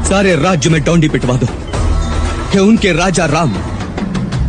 सारे राज्य में डोंडी पिटवा दो कि उनके राजा राम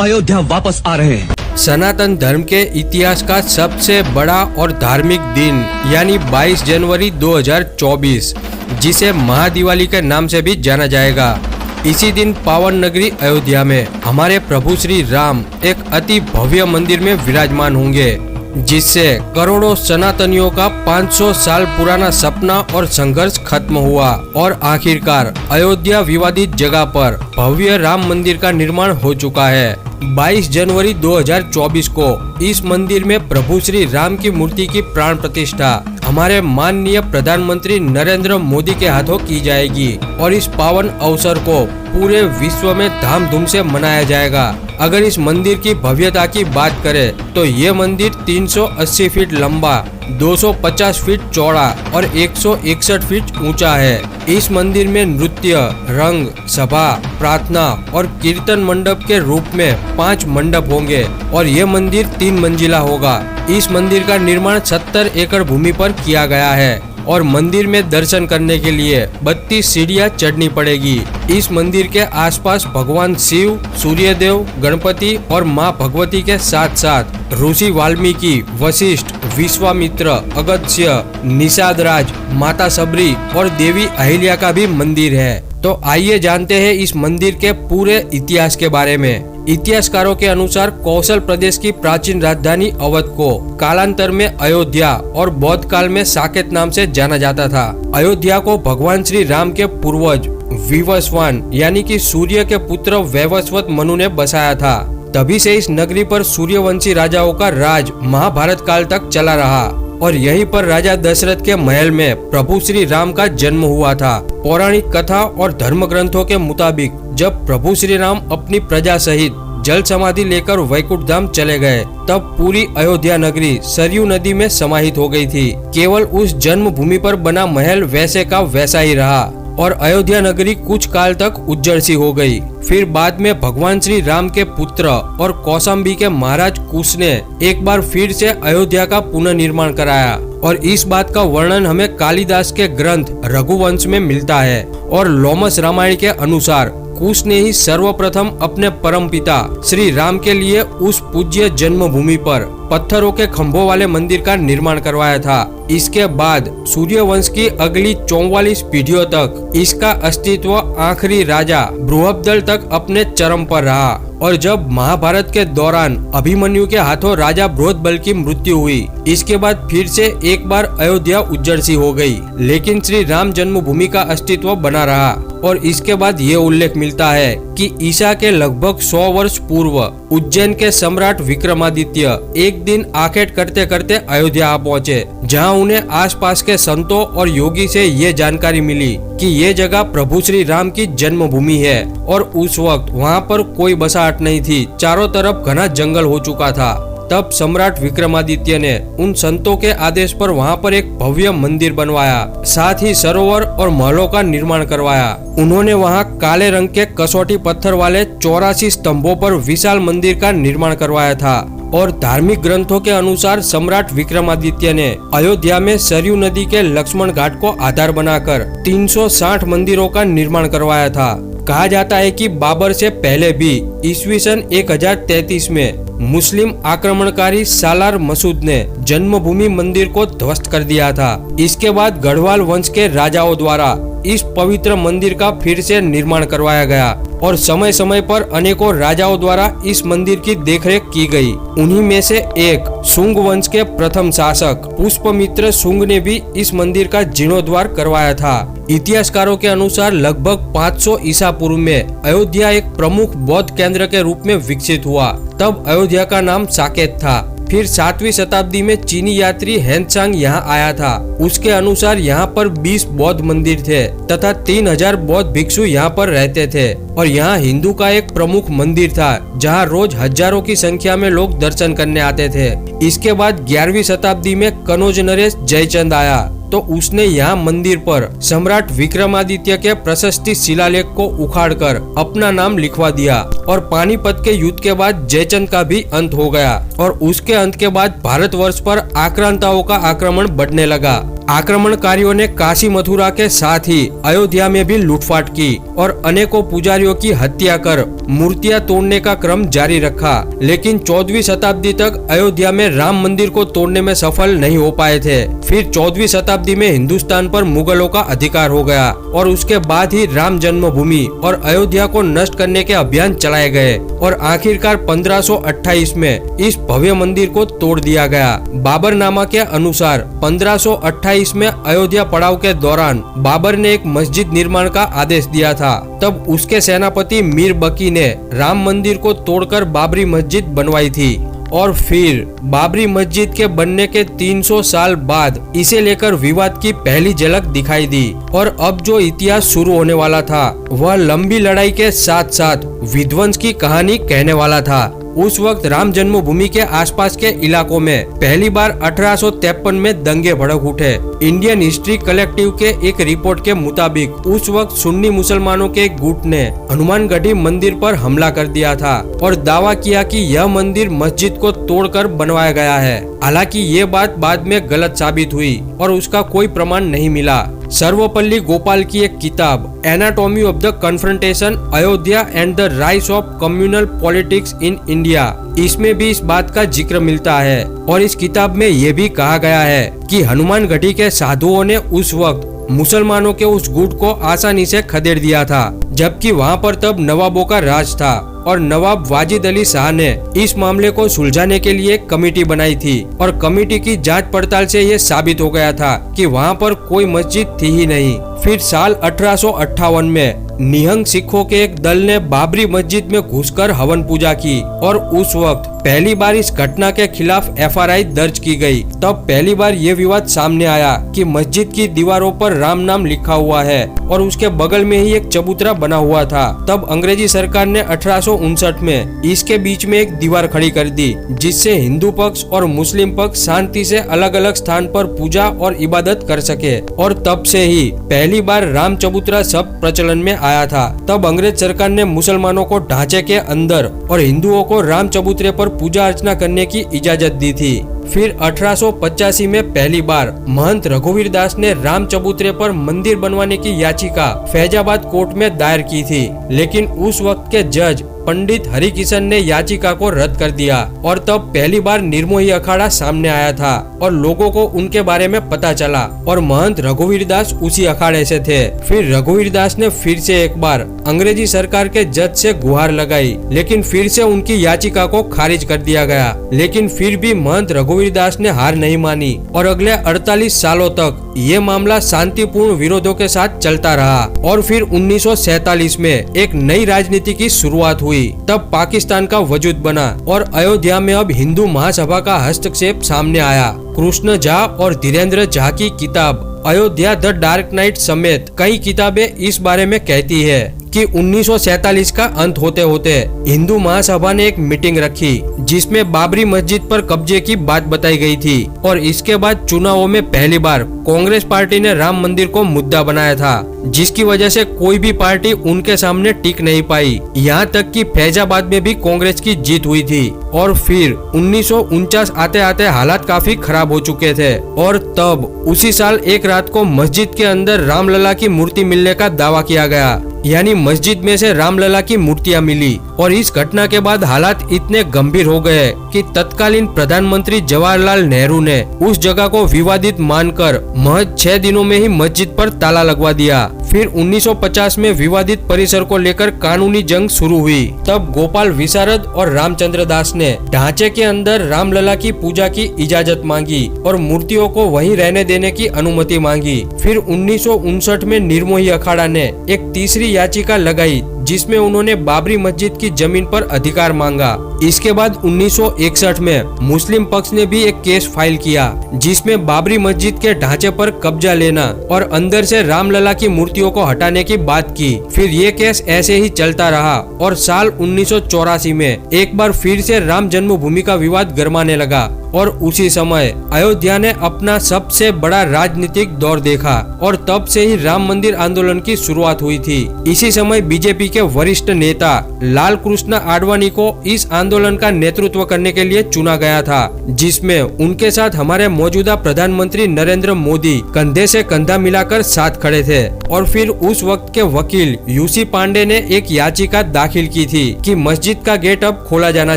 अयोध्या वापस आ रहे हैं। सनातन धर्म के इतिहास का सबसे बड़ा और धार्मिक दिन यानी 22 जनवरी 2024, जिसे महादिवाली के नाम से भी जाना जाएगा। इसी दिन पावन नगरी अयोध्या में हमारे प्रभु श्री राम एक अति भव्य मंदिर में विराजमान होंगे, जिससे करोड़ों सनातनियों का 500 साल पुराना सपना और संघर्ष खत्म हुआ और आखिरकार अयोध्या विवादित जगह पर भव्य राम मंदिर का निर्माण हो चुका है। 22 जनवरी 2024 को इस मंदिर में प्रभु श्री राम की मूर्ति की प्राण प्रतिष्ठा हमारे माननीय प्रधानमंत्री नरेंद्र मोदी के हाथों की जाएगी और इस पावन अवसर को पूरे विश्व में धामधूम से मनाया जाएगा। अगर इस मंदिर की भव्यता की बात करें तो ये मंदिर 380 फीट लंबा, 250 फीट चौड़ा और 161 फीट ऊंचा है। इस मंदिर में नृत्य, रंग, सभा, प्रार्थना और कीर्तन मंडप के रूप में 5 मंडप होंगे और ये मंदिर 3 मंजिला होगा। इस मंदिर का निर्माण 70 एकड़ भूमि पर किया गया है और मंदिर में दर्शन करने के लिए 32 सीढ़ियां चढ़नी पड़ेगी। इस मंदिर के आसपास भगवान शिव, सूर्यदेव, गणपति और मां भगवती के साथ साथ ऋषि वाल्मीकि, वशिष्ठ, विश्वामित्र, अगस्त्य, निषाद राज, माता सबरी और देवी अहिल्या का भी मंदिर है। तो आइए जानते हैं इस मंदिर के पूरे इतिहास के बारे में। इतिहासकारों के अनुसार कौशल प्रदेश की प्राचीन राजधानी अवध को कालांतर में अयोध्या और बौद्ध काल में साकेत नाम से जाना जाता था। अयोध्या को भगवान श्री राम के पूर्वज विवस्वान यानी कि सूर्य के पुत्र वैवस्वत मनु ने बसाया था। तभी से इस नगरी पर सूर्यवंशी राजाओं का राज महाभारत काल तक चला रहा और यहीं पर राजा दशरथ के महल में प्रभु श्री राम का जन्म हुआ था। पौराणिक कथा और धर्म ग्रंथों के मुताबिक जब प्रभु श्री राम अपनी प्रजा सहित जल समाधि लेकर वैकुंठ धाम चले गए, तब पूरी अयोध्या नगरी सरयू नदी में समाहित हो गई थी। केवल उस जन्म भूमि पर बना महल वैसे का वैसा ही रहा और अयोध्या नगरी कुछ काल तक उज्जड़ सी हो गई। फिर बाद में भगवान श्री राम के पुत्र और कौशाम्बी के महाराज कुश ने एक बार फिर से अयोध्या का पुनर्निर्माण कराया और इस बात का वर्णन हमें कालिदास के ग्रंथ रघुवंश में मिलता है और लोमस रामायण के अनुसार कुश ने ही सर्वप्रथम अपने परम पिता श्री राम के लिए उस पूज्य जन्मभूमि पर पत्थरों के खंभों वाले मंदिर का निर्माण करवाया था। इसके बाद सूर्यवंश की अगली 44 पीढ़ियों तक इसका अस्तित्व आखिरी राजा बृहद्दल तक अपने चरम पर रहा और जब महाभारत के दौरान अभिमन्यु के हाथों राजा बृहद्बल की मृत्यु हुई, इसके बाद फिर से एक बार अयोध्या उज्जड़ सी हो गई, लेकिन श्री राम जन्मभूमि का अस्तित्व बना रहा। और इसके बाद ये उल्लेख मिलता है कि ईसा के लगभग 100 वर्ष पूर्व उज्जैन के सम्राट विक्रमादित्य एक दिन आखेट करते करते अयोध्या आ पहुँचे, जहाँ उन्हें आसपास के संतों और योगी से ये जानकारी मिली कि ये जगह प्रभु श्री राम की जन्मभूमि है और उस वक्त वहाँ पर कोई बसाहट नहीं थी, चारों तरफ घना जंगल हो चुका था। तब सम्राट विक्रमादित्य ने उन संतों के आदेश पर वहाँ पर एक भव्य मंदिर बनवाया, साथ ही सरोवर और महलों का निर्माण करवाया। उन्होंने वहाँ काले रंग के कसौटी पत्थर वाले 84 स्तंभों पर विशाल मंदिर का निर्माण करवाया था और धार्मिक ग्रंथों के अनुसार सम्राट विक्रमादित्य ने अयोध्या में सरयू नदी के लक्ष्मण घाट को आधार बनाकर 360 मंदिरों का निर्माण करवाया था। कहा जाता है कि बाबर से पहले भी ईस्वी सन 1033 में मुस्लिम आक्रमणकारी सालार मसूद ने जन्मभूमि मंदिर को ध्वस्त कर दिया था। इसके बाद गढ़वाल वंश के राजाओं द्वारा इस पवित्र मंदिर का फिर से निर्माण करवाया गया और समय समय पर अनेकों राजाओं द्वारा इस मंदिर की देखरेख की गई। उन्हीं में से एक शुंग वंश के प्रथम शासक पुष्पमित्र शुंग ने भी इस मंदिर का जीर्णोद्धार करवाया था। इतिहासकारों के अनुसार लगभग 500 ईसा पूर्व में अयोध्या एक प्रमुख बौद्ध केंद्र के रूप में विकसित हुआ। तब अयोध्या का नाम साकेत था। फिर 7वीं शताब्दी में चीनी यात्री हेनसांग यहाँ आया था। उसके अनुसार यहाँ पर 20 बौद्ध मंदिर थे तथा 3000 बौद्ध भिक्षु यहाँ पर रहते थे और यहाँ हिंदू का एक प्रमुख मंदिर था जहाँ रोज हजारों की संख्या में लोग दर्शन करने आते थे। इसके बाद 11वीं शताब्दी में कनौज नरेश जयचंद आया तो उसने यहाँ मंदिर पर सम्राट विक्रमादित्य के प्रशस्ति शिलालेख को उखाड़कर अपना नाम लिखवा दिया और पानीपत के युद्ध के बाद जयचंद का भी अंत हो गया और उसके अंत के बाद भारतवर्ष पर आक्रांताओं का आक्रमण बढ़ने लगा। आक्रमणकारियों ने काशी मथुरा के साथ ही अयोध्या में भी लूटपाट की और अनेकों पुजारियों की हत्या कर मूर्तियां तोड़ने का क्रम जारी रखा। लेकिन 14वीं शताब्दी तक अयोध्या में राम मंदिर को तोड़ने में सफल नहीं हो पाए थे। फिर 14वीं शताब्दी में हिंदुस्तान पर मुगलों का अधिकार हो गया और उसके बाद ही राम जन्मभूमि और अयोध्या को नष्ट करने के अभियान चलाए गए और आखिरकार 1528 में इस भव्य मंदिर को तोड़ दिया गया। बाबरनामा के अनुसार 1528 में अयोध्या पड़ाव के दौरान बाबर ने एक मस्जिद निर्माण का आदेश दिया था। तब उसके सेनापति मीर बकी ने राम मंदिर को तोड़कर बाबरी मस्जिद बनवाई थी और फिर बाबरी मस्जिद के बनने के 300 साल बाद इसे लेकर विवाद की पहली झलक दिखाई दी। और अब जो इतिहास शुरू होने वाला था वह लंबी लड़ाई के साथ साथ विध्वंस की कहानी कहने वाला था। उस वक्त राम जन्मभूमि के आसपास के इलाकों में पहली बार 1853 में दंगे भड़क उठे। इंडियन हिस्ट्री कलेक्टिव के एक रिपोर्ट के मुताबिक उस वक्त सुन्नी मुसलमानों के एक गुट ने हनुमानगढ़ी मंदिर पर हमला कर दिया था और दावा किया कि यह मंदिर मस्जिद को तोड़कर बनवाया गया है। हालांकि ये बात बाद में गलत साबित हुई और उसका कोई प्रमाण नहीं मिला। सर्वपल्ली गोपाल की एक किताब anatomy of the confrontation Ayodhya and the rise of communal politics in India, इसमें भी इस बात का जिक्र मिलता है और इस किताब में ये भी कहा गया है कि हनुमानगढ़ी के साधुओं ने उस वक्त मुसलमानों के उस गुट को आसानी से खदेड़ दिया था, जबकि वहाँ पर तब नवाबों का राज था और नवाब वाजिद अली शाह ने इस मामले को सुलझाने के लिए कमेटी बनाई थी और कमेटी की जांच पड़ताल से ये साबित हो गया था कि वहाँ पर कोई मस्जिद थी ही नहीं। फिर साल 1858 में निहंग सिखों के एक दल ने बाबरी मस्जिद में घुसकर हवन पूजा की और उस वक्त पहली बार इस घटना के खिलाफ FRI दर्ज की गई। तब पहली बार ये विवाद सामने आया कि मस्जिद की दीवारों पर राम नाम लिखा हुआ है और उसके बगल में ही एक चबूतरा बना हुआ था। तब अंग्रेजी सरकार ने 1859 में इसके बीच में एक दीवार खड़ी कर दी, जिससे हिंदू पक्ष और मुस्लिम पक्ष शांति से अलग अलग स्थान पर पूजा और इबादत कर सके और तब से ही पहली बार राम चबूतरा शब्द प्रचलन में आया था। तब अंग्रेज सरकार ने मुसलमानों को ढांचे के अंदर और हिंदुओं को राम चबूतरे पर पूजा अर्चना करने की इजाजत दी थी। फिर 1885 में पहली बार महंत रघुवीर दास ने राम चबूतरे पर मंदिर बनवाने की याचिका फैजाबाद कोर्ट में दायर की थी, लेकिन उस वक्त के जज पंडित हरिकिशन ने याचिका को रद्द कर दिया और तब पहली बार निर्मोही अखाड़ा सामने आया था और लोगों को उनके बारे में पता चला और महंत रघुवीर दास उसी अखाड़े से थे। फिर रघुवीर दास ने फिर से एक बार अंग्रेजी सरकार के जज से गुहार लगाई, लेकिन फिर से उनकी याचिका को खारिज कर दिया गया। लेकिन फिर भी महंत रघुवीर दास ने हार नहीं मानी और अगले 48 सालों तक ये मामला शांतिपूर्ण विरोधों के साथ चलता रहा और फिर 1947 में एक नई राजनीति की शुरुआत हुई। तब पाकिस्तान का वजूद बना और अयोध्या में अब हिंदू महासभा का हस्तक्षेप सामने आया। कृष्ण झा और धीरेन्द्र झा की किताब अयोध्या द डार्क नाइट समेत कई किताबें इस बारे में कहती है कि 1947 का अंत होते होते हिंदू महासभा ने एक मीटिंग रखी जिसमें बाबरी मस्जिद पर कब्जे की बात बताई गई थी और इसके बाद चुनावों में पहली बार कांग्रेस पार्टी ने राम मंदिर को मुद्दा बनाया था, जिसकी वजह से कोई भी पार्टी उनके सामने टिक नहीं पाई। यहाँ तक कि फैजाबाद में भी कांग्रेस की जीत हुई थी और फिर 1949 आते आते हालात काफी खराब हो चुके थे और तब उसी साल एक रात को मस्जिद के अंदर रामलला की मूर्ति मिलने का दावा किया गया, यानी मस्जिद में से रामलला की मूर्तियां मिली। और इस घटना के बाद हालात इतने गंभीर हो गए कि तत्कालीन प्रधानमंत्री जवाहरलाल नेहरू ने उस जगह को विवादित मानकर महज 6 दिनों में ही मस्जिद पर ताला लगवा दिया। फिर 1950 में विवादित परिसर को लेकर कानूनी जंग शुरू हुई। तब गोपाल विशारद और रामचंद्र दास ने ढांचे के अंदर रामलला की पूजा की इजाजत मांगी और मूर्तियों को वहीं रहने देने की अनुमति मांगी। फिर 1959 में निर्मोही अखाड़ा ने एक तीसरी याचिका लगाई जिसमें उन्होंने बाबरी मस्जिद की जमीन पर अधिकार मांगा। इसके बाद 1961 में मुस्लिम पक्ष ने भी एक केस फाइल किया जिसमें बाबरी मस्जिद के ढांचे पर कब्जा लेना और अंदर से रामलला की मूर्तियों को हटाने की बात की। फिर ये केस ऐसे ही चलता रहा और साल 1984 में एक बार फिर से राम जन्मभूमि का विवाद गरमाने लगा और उसी समय अयोध्या ने अपना सबसे बड़ा राजनीतिक दौर देखा और तब से ही राम मंदिर आंदोलन की शुरुआत हुई थी। इसी समय बीजेपी के वरिष्ठ नेता लाल कृष्ण आडवाणी को इस आंदोलन आंदोलन का नेतृत्व करने के लिए चुना गया था, जिसमें उनके साथ हमारे मौजूदा प्रधानमंत्री नरेंद्र मोदी कंधे से कंधा मिलाकर साथ खड़े थे। और फिर उस वक्त के वकील यूसी पांडे ने एक याचिका दाखिल की थी कि मस्जिद का गेट अब खोला जाना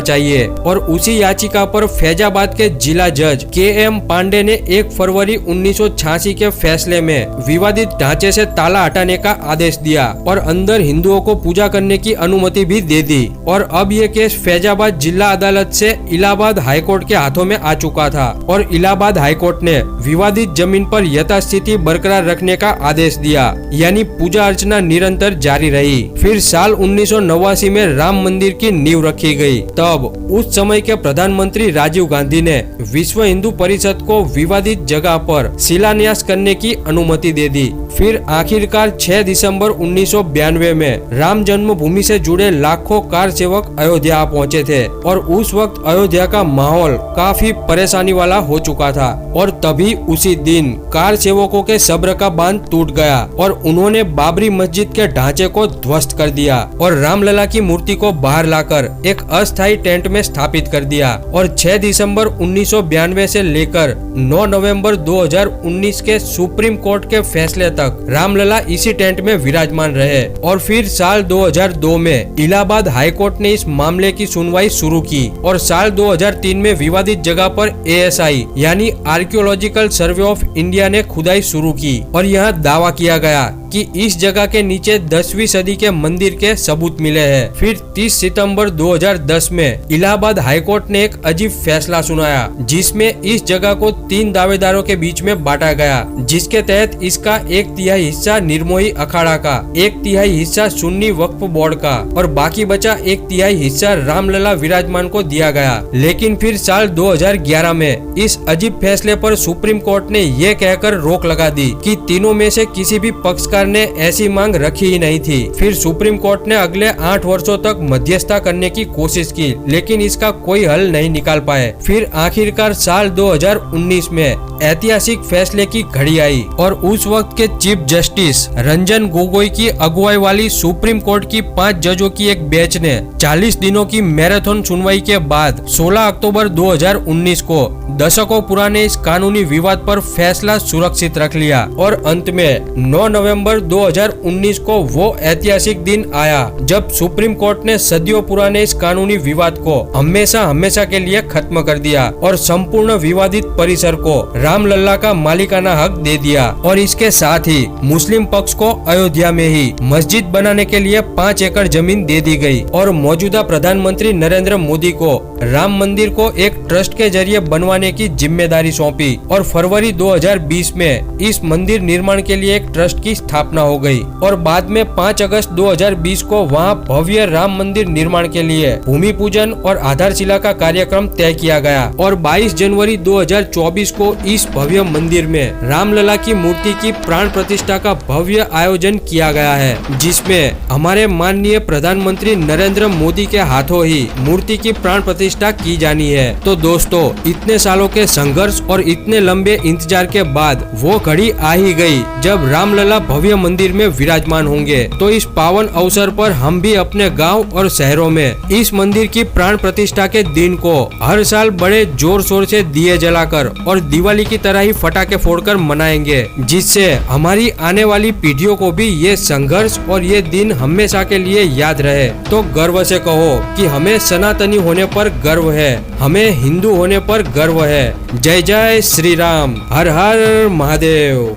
चाहिए, और उसी याचिका पर फैजाबाद के जिला जज के.एम. पांडे ने 1 फरवरी 1986 के फैसले में विवादित ढांचे से ताला हटाने का आदेश दिया और अंदर हिंदुओं को पूजा करने की अनुमति भी दे दी। और अब ये केस फैजाबाद जिला अदालत से इलाहाबाद हाईकोर्ट के हाथों में आ चुका था, और इलाहाबाद हाईकोर्ट ने विवादित जमीन पर यथास्थिति बरकरार रखने का आदेश दिया, यानी पूजा अर्चना निरंतर जारी रही। फिर साल 1989 में राम मंदिर की नींव रखी गई। तब उस समय के प्रधानमंत्री राजीव गांधी ने विश्व हिंदू परिषद को विवादित जगह पर शिलान्यास करने की अनुमति दे दी। फिर आखिरकार 6 दिसंबर 1992 में राम जन्मभूमि से जुड़े लाखों कार सेवक अयोध्या पहुंचे थे, और उस वक्त अयोध्या का माहौल काफी परेशानी वाला हो चुका था। और तभी उसी दिन कार सेवकों के सब्र का बांध टूट गया और उन्होंने बाबरी मस्जिद के ढांचे को ध्वस्त कर दिया और रामलला की मूर्ति को बाहर लाकर एक अस्थायी टेंट में स्थापित कर दिया। और 6 दिसंबर 1992 से लेकर 9 नवंबर 2019 के सुप्रीम कोर्ट के फैसले तक रामलला इसी टेंट में विराजमान रहे। और फिर साल 2002 में इलाहाबाद हाईकोर्ट ने इस मामले की सुनवाई शुरू की, और साल 2003 में विवादित जगह पर ASI यानी आर्कियोलॉजिकल सर्वे ऑफ इंडिया ने खुदाई शुरू की, और यह दावा किया गया कि इस जगह के नीचे 10वीं सदी के मंदिर के सबूत मिले हैं। फिर 30 सितंबर 2010 में इलाहाबाद हाईकोर्ट ने एक अजीब फैसला सुनाया, जिसमें इस जगह को 3 दावेदारों के बीच में बांटा गया, जिसके तहत इसका 1/3 हिस्सा निर्मोही अखाड़ा का, 1/3 हिस्सा सुन्नी वक्फ बोर्ड का, और बाकी बचा 1/3 हिस्सा रामलला विराजमान को दिया गया। लेकिन फिर साल 2011 में इस अजीब फैसले पर सुप्रीम कोर्ट ने ये कहकर रोक लगा दी कि तीनों में से किसी भी पक्षकार ने ऐसी मांग रखी ही नहीं थी। फिर सुप्रीम कोर्ट ने अगले 8 वर्षों तक मध्यस्थता करने की कोशिश की, लेकिन इसका कोई हल नहीं निकाल पाए। फिर आखिरकार साल 2019 में ऐतिहासिक फैसले की घड़ी आई, और उस वक्त के चीफ जस्टिस रंजन गोगोई की अगुवाई वाली सुप्रीम कोर्ट की 5 जजों की एक बेंच ने 40 दिनों की मैराथन सुनवाई के बाद 16 अक्टूबर 2019 को दशकों पुराने इस कानूनी विवाद पर फैसला सुरक्षित रख लिया। और अंत में 9 नवंबर 2019 को वो ऐतिहासिक दिन आया जब सुप्रीम कोर्ट ने सदियों पुराने इस कानूनी विवाद को हमेशा के लिए खत्म कर दिया और संपूर्ण विवादित परिसर को रामलला का मालिकाना हक दे दिया। और इसके साथ ही मुस्लिम पक्ष को अयोध्या में ही मस्जिद बनाने के लिए 5 एकड़ जमीन दे दी गई, और मौजूदा प्रधानमंत्री नरेंद्र मोदी को राम मंदिर को एक ट्रस्ट के जरिए बनवाने की जिम्मेदारी सौंपी। और फरवरी 2020 में इस मंदिर निर्माण के लिए एक ट्रस्ट की स्थापना हो गई, और बाद में 5 अगस्त 2020 को वहां भव्य राम मंदिर निर्माण के लिए भूमि पूजन और आधारशिला का कार्यक्रम तय किया गया। और 22 जनवरी 2024 को इस भव्य मंदिर में रामलला की मूर्ति की प्राण प्रतिष्ठा का भव्य आयोजन किया गया है, जिसमें हमारे माननीय प्रधानमंत्री नरेंद्र मोदी के हाथों ही मूर्ति की प्राण प्रतिष्ठा की जानी है। तो दोस्तों, इतने सालों के संघर्ष और इतने लंबे इंतजार के बाद वो घड़ी आ ही गई जब रामलला भव्य मंदिर में विराजमान होंगे। तो इस पावन अवसर पर हम भी अपने गांव और शहरों में इस मंदिर की प्राण प्रतिष्ठा के दिन को हर साल बड़े जोर शोर से दिए जलाकर और दिवाली की तरह ही फटाके फोड़कर मनाएंगे, जिससे हमारी आने वाली पीढ़ियों को भी ये संघर्ष और ये दिन हमेशा के लिए याद रहे। तो गर्व से कहो कि हमें सनातनी होने पर गर्व है, हमें हिंदू होने पर गर्व है। जय जय श्री राम, हर हर महादेव।